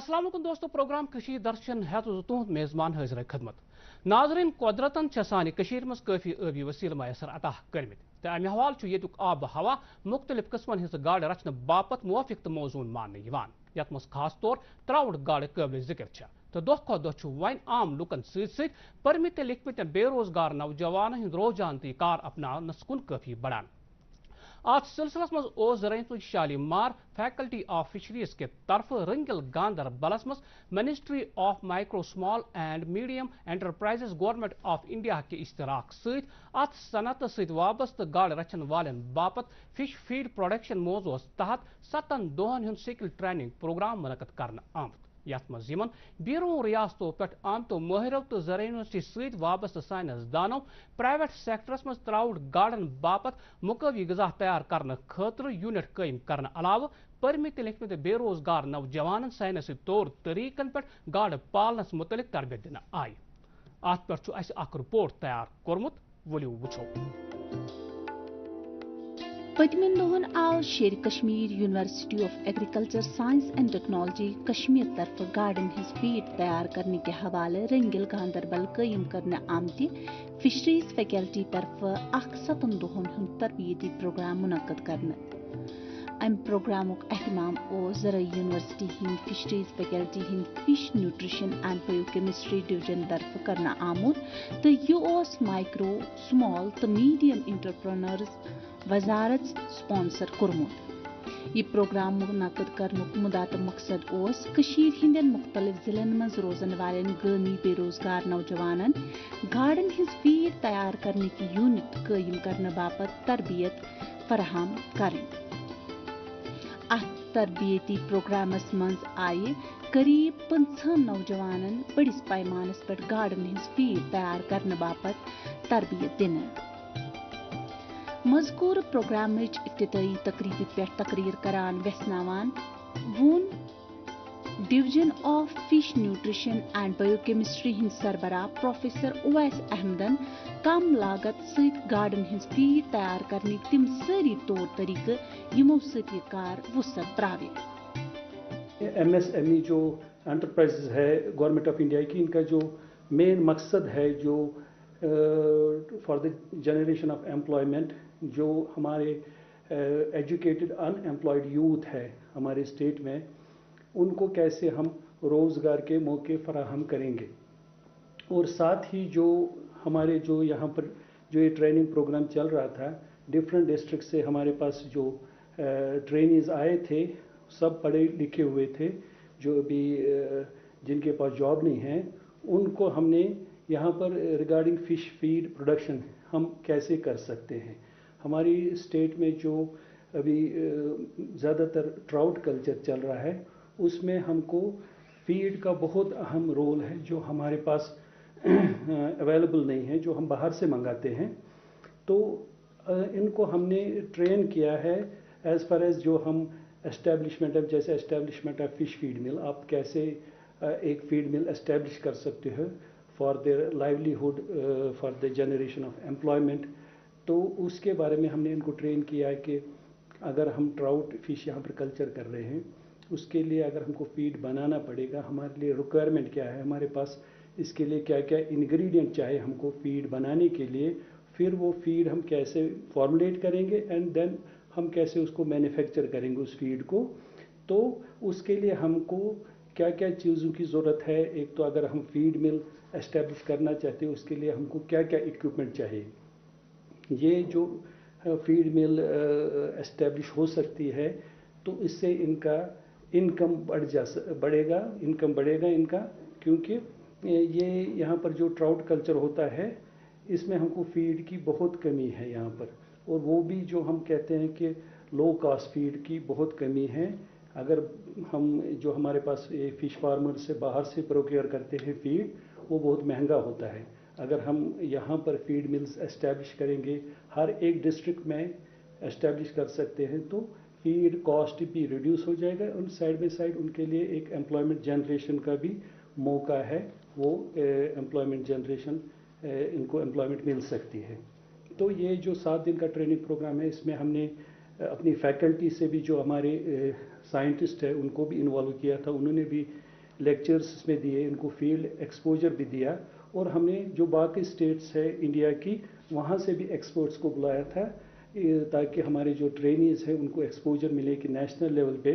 अस्सलाम वालेकुम दोस्तों, प्रोग्राम कशीर दर्शन है तो तुहद मेज़बान हाजिर खदमत। नाजरीन, कुदरतन सानि कशीर मज काफ़ी आबी वसील मैसर अता कर्मित तो अमे हवाल येतुक आब हवा मुख्तलिफ किस्मन हिज गाड़ रचने बापत मुवाफिक तो मौजून मानने यथ मज खास तौर त्राउट गाड़ काबिल जिक्र तो दह खो दह वन आम लुकन सत परमित लिखमित बेरोजगार नौजवान हिंद रोजान ती कार अपनानस कुन काफ़ी बढ़ान। आज सिलसिलस मज ज़राअत शालीमार फैकल्टी ऑफ फिशरीज के तरफ रंगिल गांदरबलस मज ministry of micro small and medium enterprises government of India के इश्तराक सत सनत सत वाबस्त गाड़ रचन वालन बापत फिश फीड प्रोडक्शन मौजूस तहत 7 दोहन हुंद स्किल ट्रेनिंग प्रोग्राम मुनक़द करने आमत यथ मज बीरून रियासतों पे आमतो माहिरों तो ज़रा यूनिवर्सिटी सत वाबस्त साइंस दानों प्राइवेट सेक्टरस मज त्राउट गाड़न बापत मुकवी ग़िज़ा तैयार करने खतर यूनिट कायम करने अलावा परमित लिखमित बेरोजगार नौजवान साइंसी तौर तरीकन पे गाड़ पालनस मुतलिक तरबियत दिन आई। अत पे अख रिपोर्ट तैयार कोर्मुत, वलियो वुछो। पतमिन दोहन आव शेर Kashmir university of agriculture science and technology Kashmir तरफ गार्डन हिज फीड तैयार करने के हवाले रंगिल गांदरबल कायम करने आमति फिशरीज फैकल्टी तरफ 7 दोहन हुंद तरबियती प्रोग्राम मुनक़द करने। अम प्रोग्रामुक एहतमाम ज़रा university Hind fisheries faculty Hind fish nutrition and biochemistry division तरफ करना आमुद तो यह माइक्रो स्मॉल तो मीडियम इंटरप्रेन्योर्स वजारत स्पॉन्सर कोर्मुत। यह प्रोग्राम मुनक़द करनुक मुदा तो मकसद कशीर हिंदन मुख्तलिफ जिलन मज रोजन वालन गामी बेरोजगार नौजवानन गाड़न हिज फीड तैयार करने की यूनिट कायम करने बापत तरबियत फराहम करें। तरबियती प्रोग्रामस मज आये करीब 50 नौजवानन बड़िस पैमानस पर गाड़न हिज फीड तैयार करने बापत तरबियत दिन। मजकूर प्रोग्राम इब्तदाई तकरीबी पे तकरीर करान वेसनावान वून division of fish nutrition and biochemistry हिंद सरबराह प्रोफेसर उवैस अहमदन कम लागत सत गार्डन हिंद फीड तैयार करने तिम सारी तौर तरीके यमो सत यह कार वसत त्रावे। MSME जो एंटरप्राइजेज है गवर्नमेंट ऑफ इंडिया की, इनका जो मेन मकसद है जो for the generation of employment, जो हमारे एजुकेटेड अनएम्प्लॉयड यूथ है हमारे स्टेट में, उनको कैसे हम रोज़गार के मौके फराहम करेंगे। और साथ ही जो हमारे जो यहाँ पर जो ये ट्रेनिंग प्रोग्राम चल रहा था, डिफरेंट डिस्ट्रिक्ट से हमारे पास जो ट्रेनीज आए थे, सब पढ़े लिखे हुए थे, जो अभी जिनके पास जॉब नहीं है, उनको हमने यहाँ पर रिगार्डिंग फ़िश फीड प्रोडक्शन हम कैसे कर सकते हैं। हमारी स्टेट में जो अभी ज़्यादातर ट्राउट कल्चर चल रहा है, उसमें हमको फीड का बहुत अहम रोल है, जो हमारे पास अवेलेबल नहीं है, जो हम बाहर से मंगाते हैं। तो इनको हमने ट्रेन किया है एज़ फार एज़ जो हम एस्टेब्लिशमेंट ऑफ, जैसे एस्टेब्लिशमेंट ऑफ फिश फीड मिल, आप कैसे एक फीड मिल एस्टेब्लिश कर सकते हो for their livelihood, for the generation of employment. तो उसके बारे में हमने इनको ट्रेन किया है कि अगर हम ट्राउट फिश यहाँ पर कल्चर कर रहे हैं, उसके लिए अगर हमको फीड बनाना पड़ेगा, हमारे लिए रिक्वायरमेंट क्या है, हमारे पास इसके लिए क्या क्या इंग्रेडिएंट चाहिए हमको फीड बनाने के लिए, फिर वो फीड हम कैसे फॉर्मुलेट करेंगे एंड देन हम कैसे उसको मैन्युफैक्चर करेंगे उस फीड को। तो उसके लिए हमको क्या क्या चीज़ों की ज़रूरत है। एक तो अगर हम फीड मिल एस्टेब्लिश करना चाहते हैं, उसके लिए हमको क्या क्या इक्विपमेंट चाहिए। ये जो फीड मिल एस्टेब्लिश हो सकती है, तो इससे इनका इनकम बढ़ेगा इनका, क्योंकि ये यहाँ पर जो ट्राउट कल्चर होता है, इसमें हमको फीड की बहुत कमी है यहाँ पर, और वो भी जो हम कहते हैं कि लो कास्ट फीड की बहुत कमी है। अगर हम जो हमारे पास ये फ़िश फार्मर से बाहर से प्रोक्योर करते हैं फीड, वो बहुत महंगा होता है। अगर हम यहाँ पर फीड मिल्स एस्टेब्लिश करेंगे, हर एक डिस्ट्रिक्ट में एस्टेब्लिश कर सकते हैं, तो फीड कॉस्ट भी रिड्यूस हो जाएगा, और साइड बाई साइड उनके लिए एक एम्प्लॉयमेंट जनरेशन का भी मौका है, वो एम्प्लॉयमेंट जनरेशन इनको एम्प्लॉयमेंट मिल सकती है। तो ये जो 7 दिन का ट्रेनिंग प्रोग्राम है, इसमें हमने अपनी फैकल्टी से भी जो हमारे साइंटिस्ट है उनको भी इन्वॉल्व किया था। उन्होंने भी लेक्चर्स इसमें दिए, इनको फील्ड एक्सपोजर भी दिया, और हमने जो बाकी स्टेट्स है इंडिया की वहाँ से भी एक्सपर्ट्स को बुलाया था, ताकि हमारे जो ट्रेनीज हैं उनको एक्सपोजर मिले कि नेशनल लेवल पे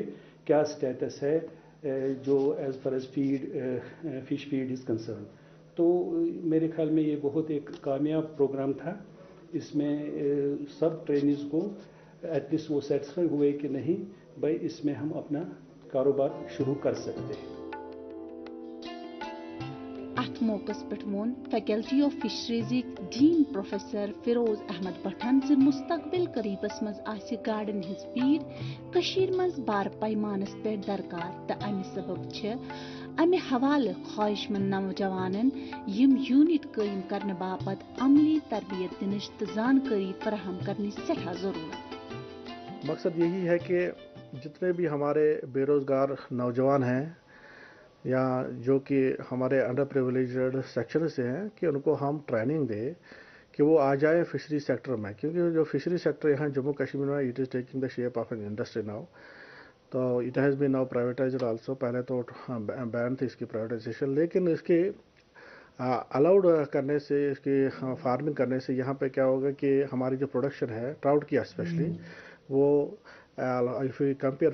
क्या स्टेटस है जो as far as fish feed is concern. तो मेरे ख्याल में ये बहुत एक कामयाब प्रोग्राम था। इसमें सब ट्रेनीज को एटलीस्ट वो सेटिस्फाई हुए कि नहीं भाई इसमें हम अपना कारोबार शुरू कर सकते हैं। अथ मौकस पे वोन फैकल्टी ऑफ फिशरीजिक डीन प्रोफेसर फिरोज अहमद भट्टन से मुस्तकबिल करीबस मज आसि गार्डन हिज फीड कशीर मज बार पैमानस पे दरकार त अमि सबब छ अमि हवाले ख्वाहिशमंद नौजवानन यम यूनिट कायम करने बापत अमली तरबियत दिनच त जानकारी फराहम करने सठा जरूरत। मकसद यही है कि जितने भी हमारे बेरोज़गार नौजवान हैं या जो कि हमारे अंडर प्रिविलेज्ड सेक्शन से हैं कि उनको हम ट्रेनिंग दें कि वो आ जाए फिशरी सेक्टर में, क्योंकि जो फिशरी सेक्टर यहाँ जम्मू कश्मीर में it is taking the shape of an industry now. तो it has been now privatized also. पहले तो बैन थी इसकी प्राइवेटाइजेशन, लेकिन इसके अलाउड करने से, इसकी फार्मिंग करने से यहाँ पे क्या होगा कि हमारी जो प्रोडक्शन है ट्राउट की स्पेशली वो इफ़ यू कंपेयर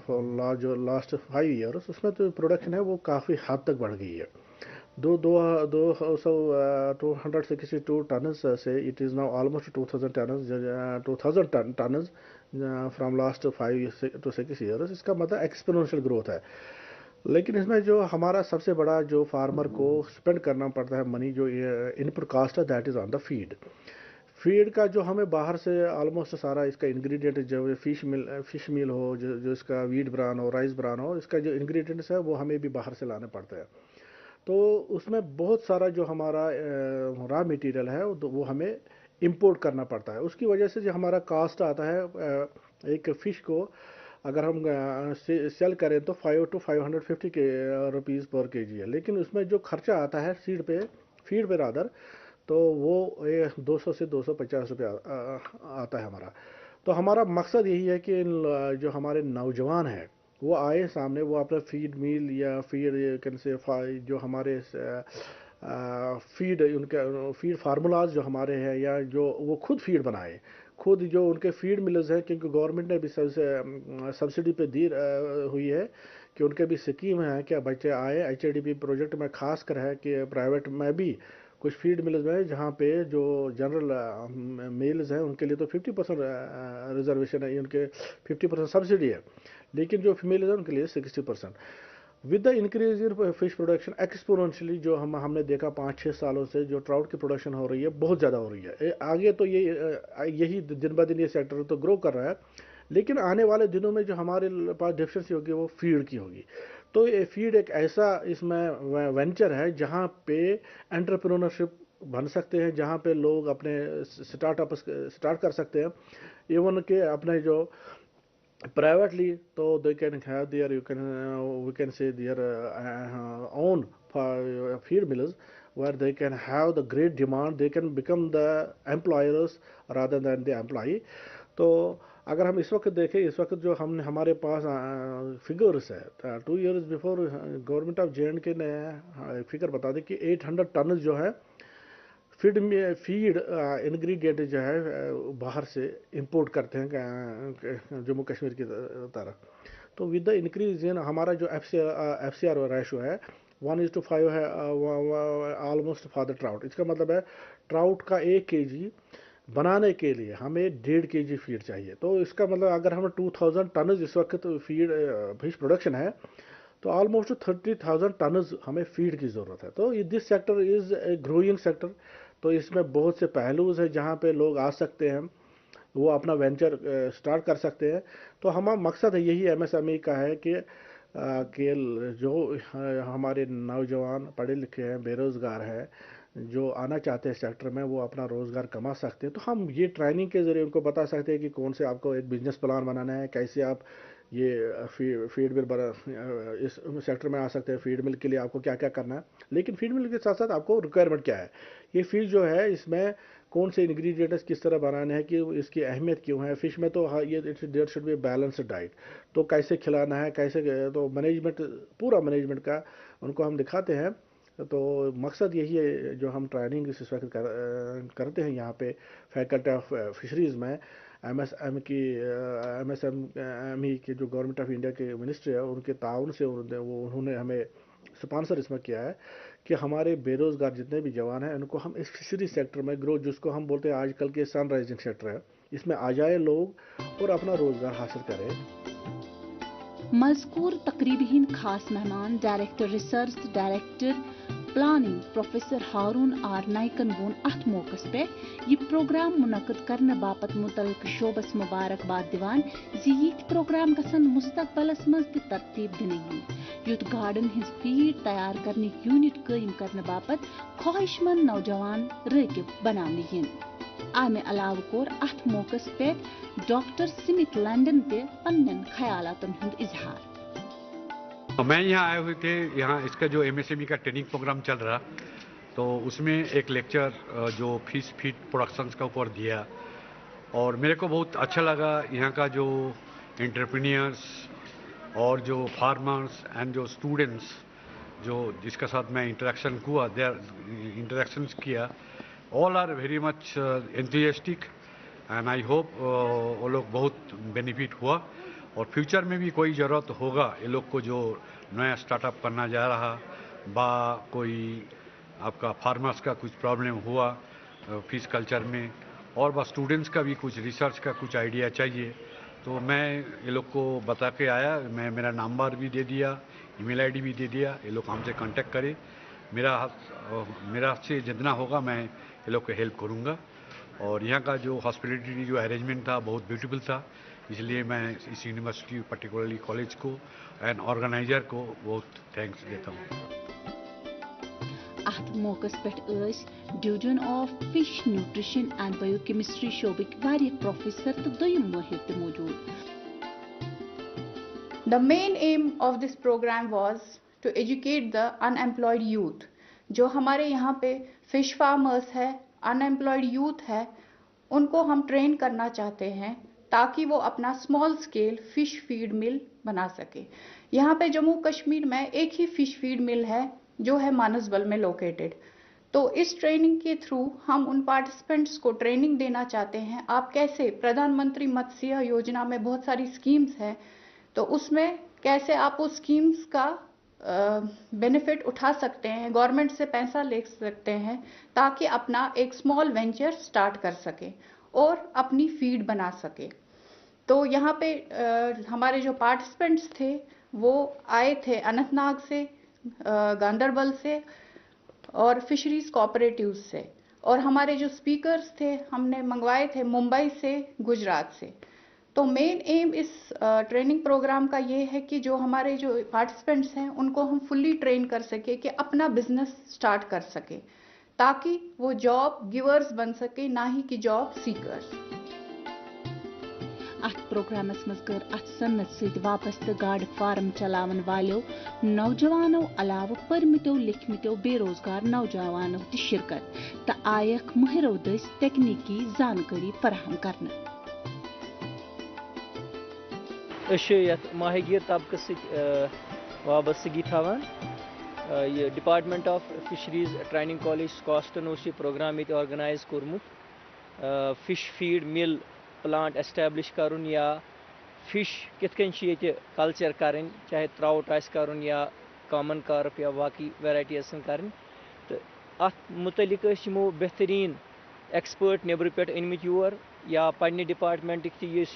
फॉर जो लास्ट 5 ईयर्स उसमें तो प्रोडक्शन है वो काफ़ी हद तक बढ़ गई है। 262 टनस से it is now almost 2000 tons from last 5 to 6 years. इसका मतलब एक्सपोनेंशियल ग्रोथ है। लेकिन इसमें जो हमारा सबसे बड़ा जो फार्मर को स्पेंड करना पड़ता है मनी, जो इनपुट कॉस्ट है, that is on the feed का जो हमें बाहर से ऑलमोस्ट सारा इसका इंग्रेडिएंट, जो फिश मील हो, जो इसका वीट ब्रान हो, राइस ब्रान हो, इसका जो इंग्रेडिएंट्स है वो हमें भी बाहर से लाने पड़ते हैं। तो उसमें बहुत सारा जो हमारा रॉ मटेरियल है वो हमें इंपोर्ट करना पड़ता है। उसकी वजह से जो हमारा कॉस्ट आता है एक फ़िश को अगर हम सेल करें तो 5 to 550 रुपीज़ पर केजी है, लेकिन उसमें जो खर्चा आता है फीड पे रादर, तो वो 200 से 250 रुपये आता है हमारा। तो हमारा मकसद यही है कि जो हमारे नौजवान हैं वो आए सामने, वो अपना फीड मील या फीड कैन से जो हमारे फीड फार्मूलाज जो हमारे हैं, या जो वो खुद फीड बनाए, खुद जो उनके फीड मिलर्स हैं, क्योंकि गवर्नमेंट ने भी सब्सिडी पे दी हुई है कि उनके भी स्कीम है कि बच्चे आए। HADP प्रोजेक्ट में खास कर है कि प्राइवेट में भी कुछ फीड मिलर्स हैं जहाँ पे जो जनरल मेल्स हैं उनके लिए तो 50% रिजर्वेशन है, उनके 50% सब्सिडी है, लेकिन जो फीमेल्स हैं उनके लिए 60%। With the increase in fish production exponentially, जो हमने देखा 5-6 सालों से जो ट्राउट की प्रोडक्शन हो रही है बहुत ज़्यादा हो रही है। आगे तो यही दिन ब दिन ये सेक्टर तो ग्रो कर रहा है, लेकिन आने वाले दिनों में जो हमारे पास डेफिशिएंसी होगी वो फीड की होगी। तो ये फीड एक ऐसा इसमें वेंचर है जहाँ पे एंटरप्रेन्योरशिप बन सकते हैं, जहाँ पे लोग अपने स्टार्ट कर सकते हैं, इवन के अपने जो privately, so they can have their we can say their own feed mills where they can have the great demand, they can become the employers rather than the employee. तो अगर हम इस वक्त देखें, इस वक्त जो हमारे पास फिगर्स है, 2 years before government of JNK ने फिगर बता दी कि 800 टन जो है फीड इंग्रेडिएंट जो है बाहर से इंपोर्ट करते हैं जम्मू कश्मीर की तरफ। तो विद द इंक्रीज इन हमारा जो FCR रेशो है 1:5 है ऑलमोस्ट फॉर द ट्राउट। इसका मतलब है ट्राउट का 1 kg बनाने के लिए हमें 1.5 kg फीड चाहिए। तो इसका मतलब अगर हम 2000 टन इस वक्त फीड फिश प्रोडक्शन है तो ऑलमोस्ट 30,000 टन हमें फीड की ज़रूरत है। तो this sector is a growing sector. तो इसमें बहुत से पहलूज है जहाँ पे लोग आ सकते हैं, वो अपना वेंचर स्टार्ट कर सकते हैं। तो हमारा मकसद है यही MSME का है कि जो हमारे नौजवान पढ़े लिखे हैं, बेरोज़गार हैं, जो आना चाहते हैं सेक्टर में, वो अपना रोज़गार कमा सकते हैं। तो हम ये ट्रेनिंग के ज़रिए उनको बता सकते हैं कि कौन से आपको एक बिजनेस प्लान बनाना है, कैसे आप ये फीड मिल इस सेक्टर में आ सकते हैं, फीड मिल के लिए आपको क्या क्या करना है। लेकिन फीड मिल के साथ साथ आपको रिक्वायरमेंट क्या है। ये फीड जो है इसमें कौन से इंग्रेडिएंट्स किस तरह बनाने हैं, कि इसकी अहमियत क्यों है। फिश में तो ये there should be balanced diet, तो कैसे खिलाना है, कैसे, तो मैनेजमेंट, पूरा मैनेजमेंट का उनको हम दिखाते हैं। तो मकसद यही है जो हम ट्रेनिंग इस वक्त करते हैं यहाँ पे फैकल्टी ऑफ फिशरीज़ में, MSME के जो गवर्नमेंट ऑफ इंडिया के मिनिस्ट्री है उनके ताउन से उन्होंने हमें स्पॉन्सर इसमें किया है कि हमारे बेरोज़गार जितने भी जवान हैं उनको हम इस फिशरी सेक्टर में ग्रोथ, जिसको हम बोलते हैं आजकल के सन राइजिंग सेक्टर है, इसमें आ जाए लोग और अपना रोज़गार हासिल करें। मज़कूर तकरीब हिंद खास मेहमान director research director planning professor Haroon R नाइकन वोन अथ मौकस पे यह प्रोग्राम मुनक़द करने बापत मुतल्लिक़ शोबस मुबारकबाद दिवान ज़ि यिथ प्रोग्राम गसन मुस्तकबलस मज त तरतीब दिने युत गार्डन हिंज फीड तैयार करने यूनिट कायम करने बापत ख्वाहिशमंद नौजवान रागिब बनाने yin। आमे अलाव कोर अथ मौकस पे डॉक्टर स्मिथ लंदन ते पन्नन ख्यालातन हुंद इजहार। मैं यहाँ आए हुए थे, यहाँ इसका जो MSME का ट्रेनिंग प्रोग्राम चल रहा, तो उसमें एक लेक्चर जो फिश फीड प्रोडक्शंस का ऊपर दिया, और मेरे को बहुत अच्छा लगा। यहाँ का जो एंटरप्रेन्योर्स और जो फार्मर्स एंड जो स्टूडेंट्स जो जिसका साथ मैं इंटरेक्शन किया, all are very much enthusiastic and I hope वो लोग बहुत बेनिफिट हुआ। और फ्यूचर में भी कोई ज़रूरत होगा ये लोग को जो नया स्टार्टअप करना जा रहा, बा कोई आपका फार्मर्स का कुछ प्रॉब्लम हुआ फिश कल्चर में, और बस स्टूडेंट्स का भी कुछ रिसर्च का कुछ आइडिया चाहिए, तो मैं ये लोग को बता के आया। मैं मेरा नंबर भी दे दिया, ईमेल आईडी भी दे दिया, ये लोग हमसे कांटेक्ट करें। मेरा से जितना होगा मैं ये लोग को हेल्प करूँगा। और यहाँ का जो हॉस्पिटलिटी जो अरेंजमेंट था बहुत ब्यूटीफुल था, इसलिए मैं इस यूनिवर्सिटी पर्टिकुलरली कॉलेज को एंड ऑर्गेनाइजर को बहुत थैंक्स देता हूँ। अत मौकस पे division of fish nutrition and biochemistry शोबिक वारिया प्रोफेसर तो दोयम माहिर ते मौजूद। The main aim of this program was to educate the unemployed youth. जो हमारे यहाँ पे फिश फार्मर्स है, अनएम्प्लॉयड यूथ है, उनको हम ट्रेन करना चाहते हैं ताकि वो अपना स्मॉल स्केल फिश फीड मिल बना सके। यहाँ पे जम्मू कश्मीर में एक ही फिश फीड मिल है जो है मानसबल में लोकेटेड। तो इस ट्रेनिंग के थ्रू हम उन पार्टिसिपेंट्स को ट्रेनिंग देना चाहते हैं आप कैसे प्रधानमंत्री मत्स्य योजना में बहुत सारी स्कीम्स हैं, तो उसमें कैसे आप उस स्कीम्स का बेनिफिट उठा सकते हैं, गवर्नमेंट से पैसा ले सकते हैं ताकि अपना एक स्मॉल वेंचर स्टार्ट कर सके और अपनी फीड बना सके। तो यहाँ पे हमारे जो पार्टिसिपेंट्स थे वो आए थे अनंतनाग से, गांदरबल से और फिशरीज कोऑपरेटिव से, और हमारे जो स्पीकर्स थे हमने मंगवाए थे मुंबई से, गुजरात से। तो मेन एम इस ट्रेनिंग प्रोग्राम का ये है कि जो हमारे जो पार्टिसिपेंट्स हैं उनको हम फुल्ली ट्रेन कर सके कि अपना बिजनेस स्टार्ट कर सके ताकि वो जॉब गिवर्स बन सके ना ही कि जॉब सीकर्स। अत प्रोग्रामस मज कर अत सन्नत सहित वाबस्त गाड़ फार्म चलावन वालों नौजवानों अलाव परमितो लिखमितो बेरोजगार नौजवानों की शिरकत त आयक महिरो दस तकनीकी जानकारी फराहम करना। माहीगीर तबकस वाबस्तगी थवान ये department of fisheries training college स्कॉस्टन उस प्रोग्राम ये ऑर्गेनाइज कोर्मुत fish feed mill plant establish करुन या फिश कितकन ये कल्चर करें, चाहे ट्राउट आस करुन या कॉमन कार्प या बाकी वैरायटी करें, तो अत मुतलिक यमो बेहतरीन एक्सपर्ट नेबर पे अनमित योर या पन्ने डिपार्टमेंट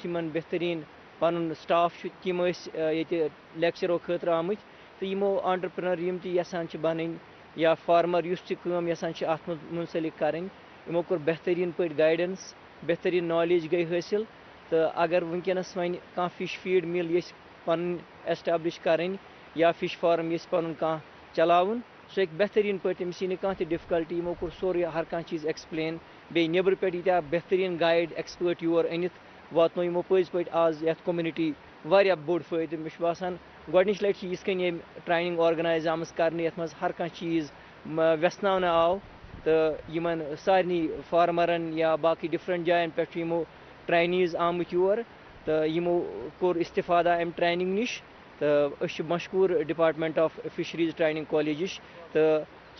बेहतरीन पन स्टाफ तम ये लेक्चरों खतर आम, तो यमो एंटरप्रेन्योर यम यसान बन या फार्मर यसान अत मुंसलिक करें, यमो कोर बेहतरीन पे गाइडेंस, बेहतरीन नॉलेज गई हासिल। तो अगर वनकस वन कह फिश फीड मिल ये पन एस्टैब्लिश करें या फिश फार्म ये पन कह चलावन, सो एक बेहतरीन पे तमिस कह डिफिकल्टी, यमो कोर सोरे हर कह चीज़ एक्सप्लेन, बे नेबर पे यीत्या बेहतरीन गाइड एक्सपर्ट योर अनित वातनो यमो पज पे आज ये कम्युनिटी वारिया बोड़ फायदे। मे बसान गोडनिच लट ये ट्रेनिंग ऑर्गेनाइज आम कर हर कह चीज़ व्यसना आव تو یمن سارنی فارمرن یا باقی ڈفرنٹ جائن پہ یمو ٹرینیز آمت یور تو یمو کور استفادہ ام ٹریننگ نش تو اس مشکور ڈپارٹمنٹ آف فشریز ٹریننگ کالجش تو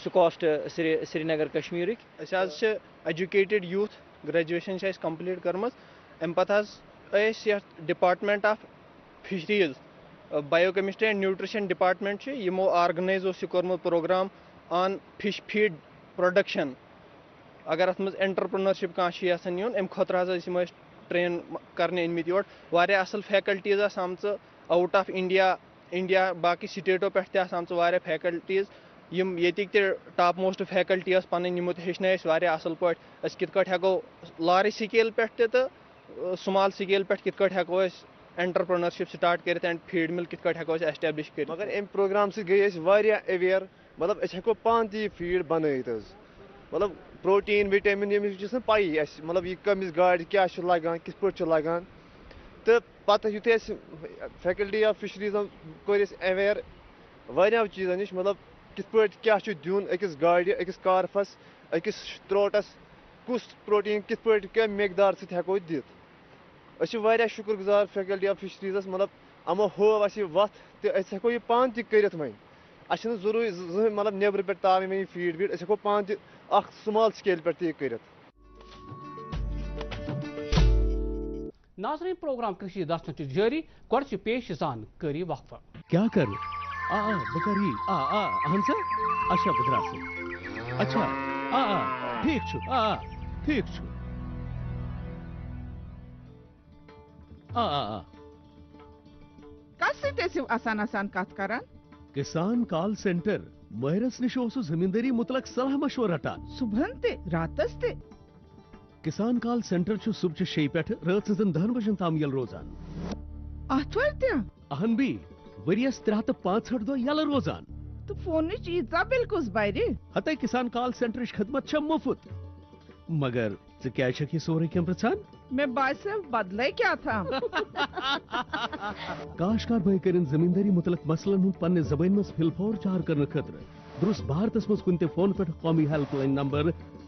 سکاسٹ سری نگر کشمیرک ایجوکیٹڈ یوتھ گریجویشن کمپلیٹ کرمز ام پتہ department of fisheries biochemistry and nutrition department یمو آرگنائز یہ کورمت program on fish feed production اگر ات مز انٹرپرنرشپ کھانا یژھان یون ام خاطر ٹرین کرنے انمت یور واریاہ اصل فیکلٹیز آمژ آؤٹ آف انڈیا باقی سٹیٹو پہ آمژ واریاہ فیکلٹیز یم یتک تہ ٹاپ موسٹ فیکلٹی پن یمو تہ ہیچن واریاہ اصل پہ اس کت کٹ ہیکو لارج سکیل پہ تہ سمال سکیل پہ کت کٹ ہیکو انٹرپرنرشپ سٹارٹ کرت اینڈ فیڈ مل کت کٹ ہیکو ایسٹیبلش کرت مگر ام پروگرام سی گئی واریاہ اویئر مطلب اس ہیکو پان تہ فیڈ بنائت مطلب پروٹین وٹامن یمس پی اس مطلب یہ کمس گاڑ کیا لگان کس پہ لگان تو پتہ یتھے فیکلٹی آف فشریز کور اویئر واریاہ چیزن نش مطلب کت پہ کیا دین اکس گاڑ اکس کارفس اکس تروٹس کس پروٹین کت پہ کم مقدار ست ہیکو دت اس واریاہ شکر گزار فیکلٹی آف فشریزس مطلب امو ہو اس وت تو اس ہیکو یہ پان تہ کرت وۄنۍ اس ضروری زٕہٕنۍ مطلب نیبر پہ تارٕنۍ وۄنۍ فیڈ ویڈ اس ہیکو پان تہ اخ سمال سکیل پہ تہ کرت. ناظرین پروگرام کشی درشن چھ جاری گۄڈٕ چھِ پیش زان کٲری وقفہ کیا کرو بکر یہ اہن سا اچھا بدراس اچھا ٹھیک ٹھیک کس سی آسان کت کران کسان کال سینٹر ماہرس نش زمینداری متعلق صلاح مشورہ رٹان صبح تہ راتس تہ کسان کال سینٹر صبح 6 پہ رات 10 بجن تام یل روزان آتھوار تہ اہن بی ورس 365 دہ یل روزان تو فون ایٖژا بل کس بر ہتائی کسان کال سینٹر خدمت مفت مگر ژٕ یہ سورے کم پرژھان مے باسیو بدلے کیا تھا کاشتکار بھائی کرن زمینداری متعلق مسلن ہند پنہ زبان مز فلفور چار کرنے خاطر درست بھارتس مز کن تہ فون پہ قومی ہیلپ لائن نمبر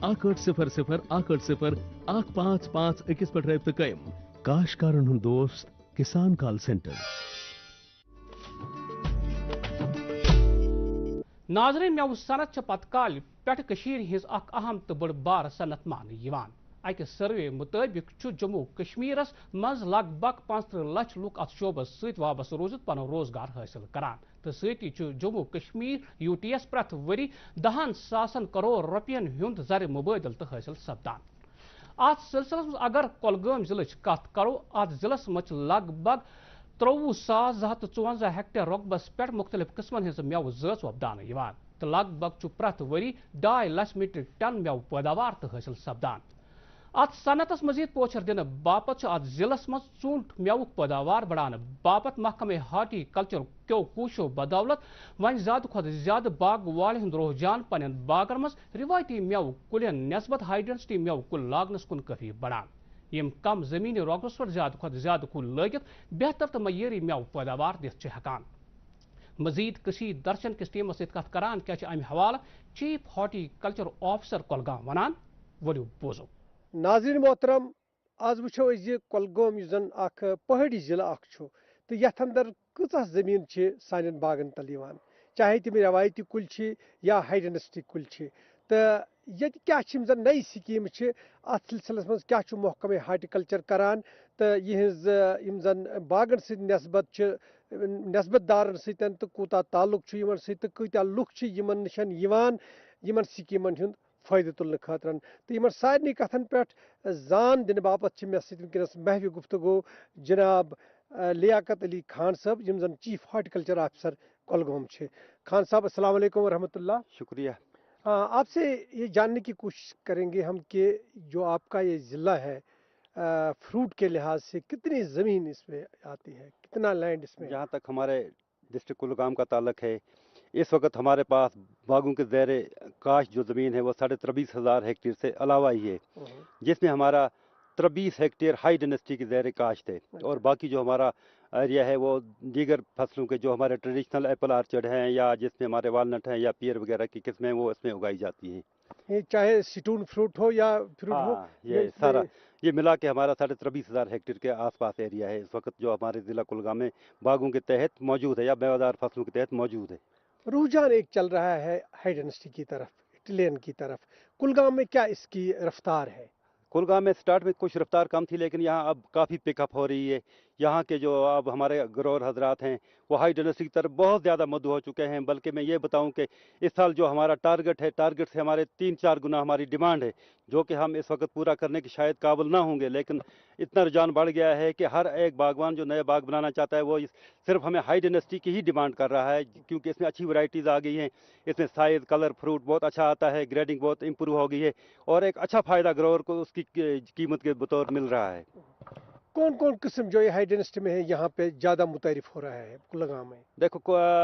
18001551 پہ رابطہ قائم کاشتکارن ہند دوست کسان کال سینٹر. ناظرین مو صنعت پتہ کال پہ ہز اخ اہم تو بڑ بار صنعت مان اکہ سروے مطابق جموں کشمیرس مز لگ بھگ 35 لچھ لوگ ات شعبس ست وابستہ روزت پن روزگار حاصل کران تو ستی جموں کشمیر یو ٹی ایس پریت وری 10,000 کروڑ روپین ہند زر مبادل تو حاصل سپدان. ات سلسلس مز اگر کولگام ضلع کت کرو ات ضلع مز لگ بھگ 23,254 ہیکٹر رقبس پہ مختلف قسمن ہز میوہ ذات وپدان تو لگ بھگ پریت وری 2.5 لچھ میٹرک ٹن میوہ پیداوار تو حاصل سپدان. ات صنعتس مزید پوچھر دن باپت ات ضلع مز ژوٗنٛٹھ میوہ پیداوار بڑھانے باپت محکمہ ہارٹی کلچر کیو کوششو بدولت ون زیادہ کھت زیادہ باغ والن ہند رجحان پنن باغن مز روایتی میوہ کلین نسبت ہائی ڈینسٹی میوہ کل لاگنس کن کافی بڑھان یم کم زمینی رقبس پر زیادہ کھت زیادہ کل لگت بہتر تو معیاری میوہ پیداوار دت ہیکان. مزید کشیر درشن کس ٹیمس ست کت کران کیا امہ حوالہ chief horti culture officer Kulgam ونان ولو بوزو. ناظرین محترم آز وچھو یہ کولگام زن اخ پہاڑی ضلع اخ تو یتھ اندر کۭژاہ زمین سان باغن تل یوان چاہے تم روایتی کل یا ہائی ڈینسٹی کل تو یہ کیا زن نئی سکیم ات سلسلس مز کیا محکمہ ہارٹیکلچر کران تو یہ زن باغن ست نسبت دارن ستن تو کوتا تعلق یمن ست کتیا لُکھ یمن نشن یمن سکیمن ہند فائدہ تلنے خاطر تو سارے کتن پہ زان دن باپت مے ونکس محو گفتگو جناب لیاقت علی خان صاحب یم زن chief horticulture officer Kulgam Khan صاحب السلام علیکم ورحمۃ اللہ. شکریہ. آپ سے یہ جاننے کی کوشش کریں گے ہم کہ جو آپ کا یہ ضلع ہے فروٹ کے لحاظ سے کتنی زمین اس میں آتی ہے, کتنا لینڈ اس میں؟ جہاں تک ہمارے ڈسٹرکٹ کولگام کا تعلق ہے اس وقت ہمارے پاس باغوں کے زیر کاشت جو زمین ہے وہ 23,500 ہیکٹر سے علاوہ ہی ہے, جس میں ہمارا 23 ہیکٹر ہائی ڈینسٹی کی زیر کاشت ہے اور باقی جو ہمارا ایریا ہے وہ دیگر فصلوں کے جو ہمارے ٹریڈیشنل ایپل آرچرڈ ہیں یا جس میں ہمارے والنٹ ہیں یا پیئر وغیرہ کی قسمیں وہ اس میں اگائی جاتی ہیں. ये चाहे सिटून फ्रूट हो या फ्रूट हो, हाँ, ये सारा ये मिला के हमारा 23,500 हेक्टेयर के आसपास एरिया है इस वक्त जो हमारे ज़िला कुलगाम में बागों के तहत मौजूद है या मेवादार फसलों के तहत मौजूद है। रुझान एक चल रहा है हाई डेंसिटी की तरफ, इटालियन की तरफ। कुलगाम में क्या इसकी रफ्तार है? कुलगाम में स्टार्ट में कुछ रफ्तार कम थी लेकिन यहाँ अब काफ़ी पिकअप हो रही है। यहाँ के जो अब हमारे ग्रोअर हजरात हैं वो हाई डेंसिटी की तरफ बहुत ज़्यादा मद्दू हो चुके हैं। बल्कि मैं ये बताऊं कि इस साल जो हमारा टारगेट है, टारगेट से हमारे 3-4 गुना हमारी डिमांड है, जो कि हम इस वक्त पूरा करने की शायद काबिल ना होंगे। लेकिन इतना रुझान बढ़ गया है कि हर एक बागवान जो नए बाग बनाना चाहता है वो सिर्फ हमें हाई डेंसिटी की ही डिमांड कर रहा है, क्योंकि इसमें अच्छी वैरायटीज़ आ गई हैं। इसमें साइज़, कलर, फ्रूट बहुत अच्छा आता है, ग्रेडिंग बहुत इम्प्रूव हो गई है और एक अच्छा फ़ायदा ग्रोअर को उसकी कीमत के बतौर मिल रहा है। कौन कौन किस्म जो ये हाई डेंसिटी में है यहाँ पे ज़्यादा मुतारिफ हो रहा है कुलगाम में? देखो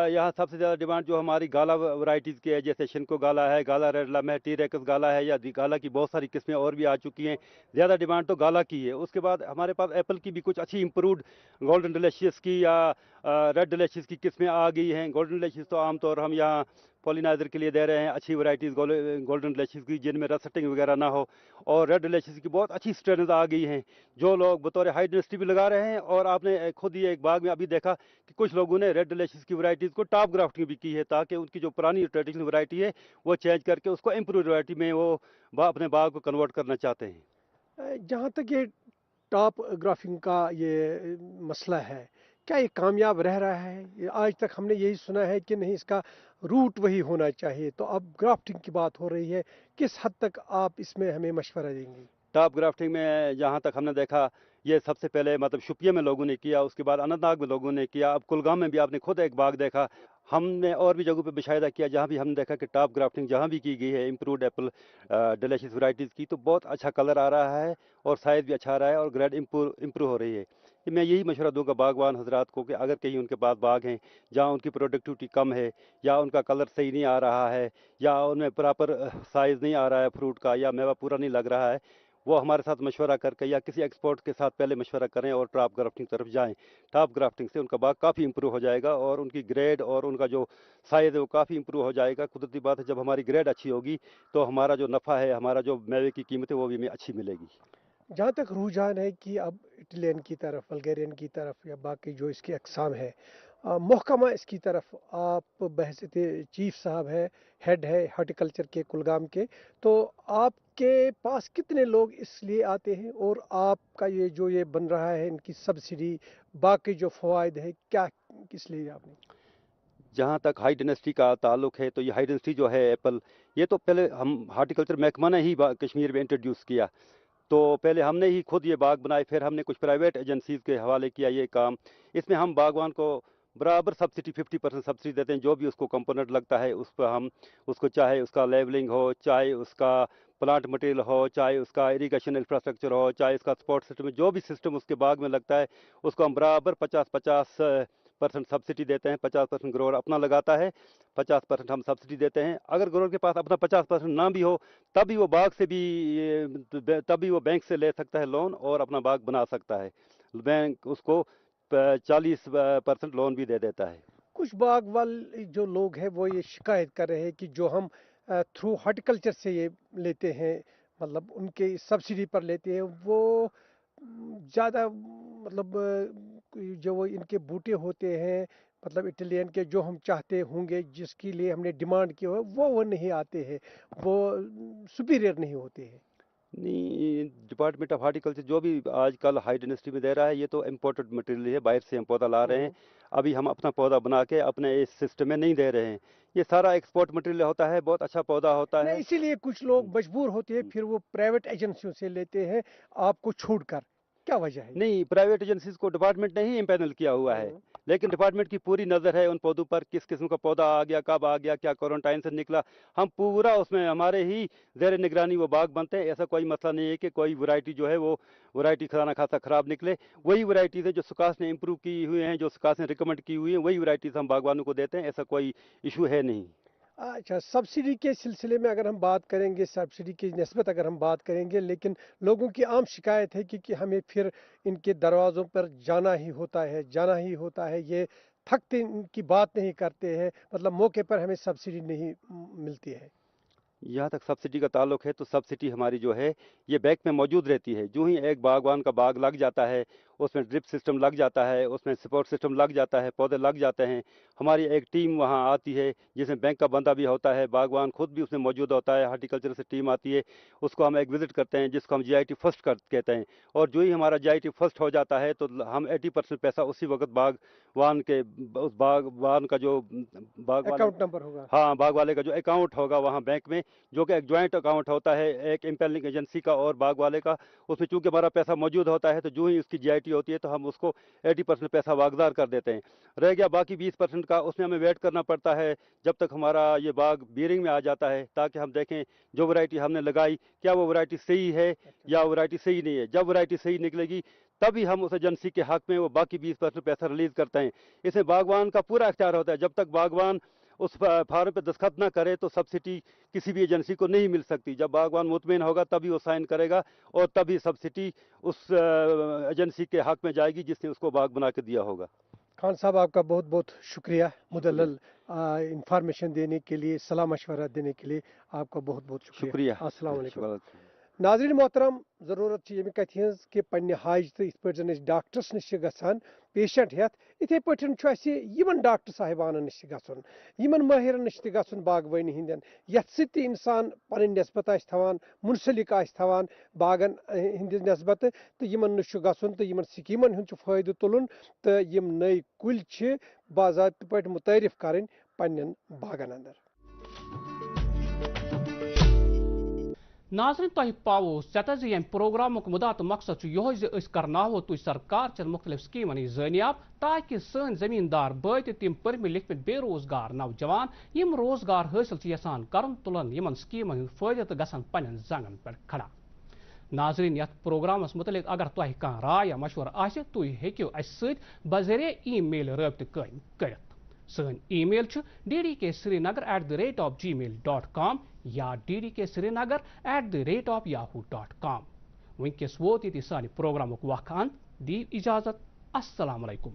यहाँ सबसे ज़्यादा डिमांड जो हमारी गाला वैरायटीज़ की है, जैसे शिनको गाला है, गाला रेड लम है, टी रेक्स गाला है, या गाला की बहुत सारी किस्में और भी आ चुकी हैं। ज़्यादा डिमांड तो गाला की है। उसके बाद हमारे पास एप्पल की भी कुछ अच्छी इम्प्रूव्ड गोल्डन डिलीशियस की या रेड डिलीशियस की किस्में आ गई हैं। गोल्डन डिलीशियस तो आमतौर हम यहाँ पॉलिनाइजर के लिए दे रहे हैं, अच्छी वैरायटीज़ गोल्डन डिलीशियस की जिनमें रस्टिंग वगैरह ना हो, और रेड डिलीशियस की बहुत अच्छी स्ट्रेन्स आ गई हैं जो लोग बतौर हाई डेंसिटी भी लगा रहे हैं। और आपने खुद ही एक बाग में अभी देखा कि कुछ लोगों ने रेड डिलीशियस की वैरायटीज़ को टॉप ग्राफ्टिंग भी की है, ताकि उनकी जो पुरानी ट्रेडिशनल वैरायटी है वो चेंज करके उसको इम्प्रूव वैरायटी में वो अपने बाग को कन्वर्ट करना चाहते हैं। जहाँ तक ये टॉप ग्राफ्टिंग का ये मसला है, क्या ये कामयाब रह रहा है? आज तक हमने यही सुना है कि नहीं, इसका रूट वही होना चाहिए। तो अब ग्राफ्टिंग की बात हो रही है, किस हद तक आप इसमें हमें मशवरा देंगे? टॉप ग्राफ्टिंग में जहाँ तक हमने देखा, ये सबसे पहले मतलब शुपिया में लोगों ने किया, उसके बाद अनंतनाग में लोगों ने किया, अब कुलगाम में भी आपने खुद एक बाग देखा। हमने और भी जगहों पे मुशाहिदा किया जहाँ भी हमने देखा कि टॉप ग्राफ्टिंग जहाँ भी की गई है इम्प्रूव्ड एप्पल डिलीशियस वैरायटीज़ की, तो बहुत अच्छा कलर आ रहा है और साइज़ भी अच्छा आ रहा है और ग्रेड इम्प्रूव हो रही है। मैं यही मशवरा दूंगा बागवान हजरात को कि अगर कहीं उनके पास बाग हैं जहाँ उनकी प्रोडक्टिविटी कम है, या उनका कलर सही नहीं आ रहा है, या उनमें प्रॉपर साइज़ नहीं आ रहा है फ्रूट का, या मेवा पूरा नहीं लग रहा है, वो हमारे साथ मशवरा करके या किसी एक्सपर्ट के साथ पहले मशवरा करें और टॉप ग्राफ्टिंग तरफ जाएं। टॉप ग्राफ्टिंग से उनका बाग काफ़ी इंप्रूव हो जाएगा और उनकी ग्रेड और उनका जो साइज़ है वो काफ़ी इंप्रूव हो जाएगा। कुदरती बात है, जब हमारी ग्रेड अच्छी होगी तो हमारा जो नफ़ा है, हमारा जो मेवे की कीमत है वो भी हमें अच्छी मिलेगी। जहाँ तक रुझान है कि अब इटालियन की तरफ, बल्गेरियन की तरफ या बाकी जो इसकी अकसाम है, महकमा इसकी तरफ आप बहसियत चीफ साहब है, हेड है हॉर्टिकल्चर के कुलगाम के, तो आपके पास कितने लोग इसलिए आते हैं और आपका ये जो ये बन रहा है इनकी सब्सिडी, बाकी जो फ़वाइद है, क्या किस लिए आपने? जहाँ तक हाई डेंसिटी का ताल्लुक है, तो ये हाई डेंसिटी जो है एप्पल, ये तो पहले हम हार्टिकल्चर महकमा ने ही कश्मीर में इंट्रोड्यूस किया। तो पहले हमने ही खुद ये बाग बनाए, फिर हमने कुछ प्राइवेट एजेंसीज़ के हवाले किया ये काम। इसमें हम बागवान को बराबर सब्सिडी 50% सब्सिडी देते हैं। जो भी उसको कंपोनेंट लगता है उस पर हम उसको, चाहे उसका लेवलिंग हो, चाहे उसका प्लांट मटेरियल हो, चाहे उसका इरिगेशन इंफ्रास्ट्रक्चर हो, चाहे उसका सपोर्ट सिस्टम, जो भी सिस्टम उसके बाग में लगता है उसको हम बराबर 50% सब्सिडी देते हैं। 50% ग्रोअर अपना लगाता है, 50% हम सब्सिडी देते हैं। अगर ग्रोअर के पास अपना 50% ना भी हो तभी वो बाग से भी तभी वो बैंक से ले सकता है लोन और अपना बाग बना सकता है। बैंक उसको 40% लोन भी दे देता है। कुछ बाग वाले जो लोग हैं वो ये शिकायत कर रहे हैं कि जो हम थ्रू हॉर्टिकल्चर से ये लेते हैं, मतलब उनके सब्सिडी पर लेते हैं, वो ज़्यादा मतलब जो वो इनके बूटे होते हैं, मतलब इटालियन के जो हम चाहते होंगे, जिसके लिए हमने डिमांड की हो, वो नहीं आते हैं, वो सुपीरियर नहीं होते हैं। नहीं, डिपार्टमेंट ऑफ हार्टिकल्चर जो भी आजकल हाई डेंसिटी में दे रहा है ये तो इम्पोर्टेड मटेरियल है, बाहर से हम पौधा ला रहे हैं। अभी हम अपना पौधा बना के अपने इस सिस्टम में नहीं दे रहे हैं, ये सारा एक्सपोर्ट मटेरियल होता है, बहुत अच्छा पौधा होता है। इसीलिए कुछ लोग मजबूर होते हैं, फिर वो प्राइवेट एजेंसियों से लेते हैं आपको छोड़ कर। क्या वजह है? नहीं, प्राइवेट एजेंसीज को डिपार्टमेंट ने ही इम्पैनल किया हुआ है, लेकिन डिपार्टमेंट की पूरी नज़र है उन पौधों पर, किस किस्म का पौधा आ गया, कब आ गया, क्या क्वारंटाइन से निकला, हम पूरा उसमें हमारे ही ज़ेर निगरानी वो बाग बनते हैं। ऐसा कोई मसला नहीं है कि कोई वैरायटी जो है वो वैरायटी खाना खासा ख़राब निकले। वही वैरायटीज़ है जो सुकास ने इम्प्रूव की हुई हैं, जो सुकास ने रिकमेंड की हुई हैं, वही वैरायटीज़ हम बागवानों को देते हैं, ऐसा कोई इशू है नहीं। अच्छा, सब्सिडी के सिलसिले में अगर हम बात करेंगे, सब्सिडी की निस्बत अगर हम बात करेंगे, लेकिन लोगों की आम शिकायत है कि हमें फिर इनके दरवाज़ों पर जाना ही होता है, ये थकते इनकी बात नहीं करते हैं, मतलब मौके पर हमें सब्सिडी नहीं मिलती है। यहाँ तक सब्सिडी का ताल्लुक है तो सब्सिडी हमारी जो है ये बैंक में मौजूद रहती है। जो ही एक बागवान का बाग लग जाता है, उसमें ड्रिप सिस्टम लग जाता है, उसमें सपोर्ट सिस्टम लग जाता है, पौधे लग जाते हैं, हमारी एक टीम वहाँ आती है जिसमें बैंक का बंदा भी होता है, बागवान खुद भी उसमें मौजूद होता है, हार्टिकल्चर से टीम आती है, उसको हम एक विजिट करते हैं जिसको हम GIT फर्स्ट कहते हैं। और जो ही हमारा GIT फर्स्ट हो जाता है तो हम 80% पैसा उसी वक्त बागवान के उस बागवान का जो अकाउंट नंबर होगा, हाँ बाग वाले का जो अकाउंट होगा वहाँ बैंक में, जो कि एक ज्वाइंट अकाउंट होता है एक इम्पेलिंग एजेंसी का और बाग वाले का, उसमें चूंकि हमारा पैसा मौजूद होता है तो जो ही उसकी GIT होती है तो हम उसको 80% पैसा वागदार कर देते हैं। रह गया बाकी 20% का, उसमें हमें वेट करना पड़ता है जब तक हमारा ये बाग बीयरिंग में आ जाता है, ताकि हम देखें जो वैरायटी हमने लगाई क्या वो वैरायटी सही है या वैरायटी सही नहीं है। जब वैरायटी सही निकलेगी तभी हम उस एजेंसी के हक में वो बाकी 20% पैसा रिलीज करते हैं। इसमें बागवान का पूरा अख्तियार होता है। जब तक बागवान उस फार्म पे दस्तखत ना करे तो सब्सिडी किसी भी एजेंसी को नहीं मिल सकती। जब बागवान मुतमईन होगा तभी वो साइन करेगा और तभी सब्सिडी उस एजेंसी के हक में जाएगी जिसने उसको बाग बना के दिया होगा। खान साहब आपका बहुत बहुत शुक्रिया मुदल्लल इंफॉर्मेशन देने के लिए, सलाह मशवरा देने के लिए आपका बहुत बहुत शुक्रिया। अस्सलाम वालेकुम। नाज़रीन मोहतरम, ज़रूरत ये कत कि पन्ने हाज तो इस पे डॉक्टर्स नश गसान पेशेंट हेत, इथे पठन डॉक्टर साहिबान नश गन माहिरन नश गन बागवानी हंदन यथ सत इंसान पन नस्बत थवान मुंसलिक थवान बागन हंदिस नस्बत तो यमन नश गन तो यमन स्कीमन हूं फायदे तुलन तो यम नई कुल बाज़ाब्त पे मुतारिफ करें पन्न बागन अंदर। नाज़रीन तुह पावो सत यम प्रोग्राम मुदा तो मकसद यह करनावो तुझ सरकार चन मुख्तलिफ स्कीमन जानियाब ताकि सन जमींदार बत तम पर्मि लिखमित बेरोजगार नौजवान यम रोजगार हासिल यसान कर तुलन यमन स्कीमन फायदे तो गसन पन्न जंगन पे खड़ा। नाज़रीन यथ प्रोग्रामस मुतलिक अगर तुह कह राय या मशवर आसि तुह हेकियो अस बजरिए ईमेल रब्त कायम करित। सन ईमेल ddksrinagar@gmail.com या ddksrinagar@yahoo.com। वनकस वोत ये सान प्रोग्राम वक्त अंत। दी इजाजत। अस्सलाम वालेकुम।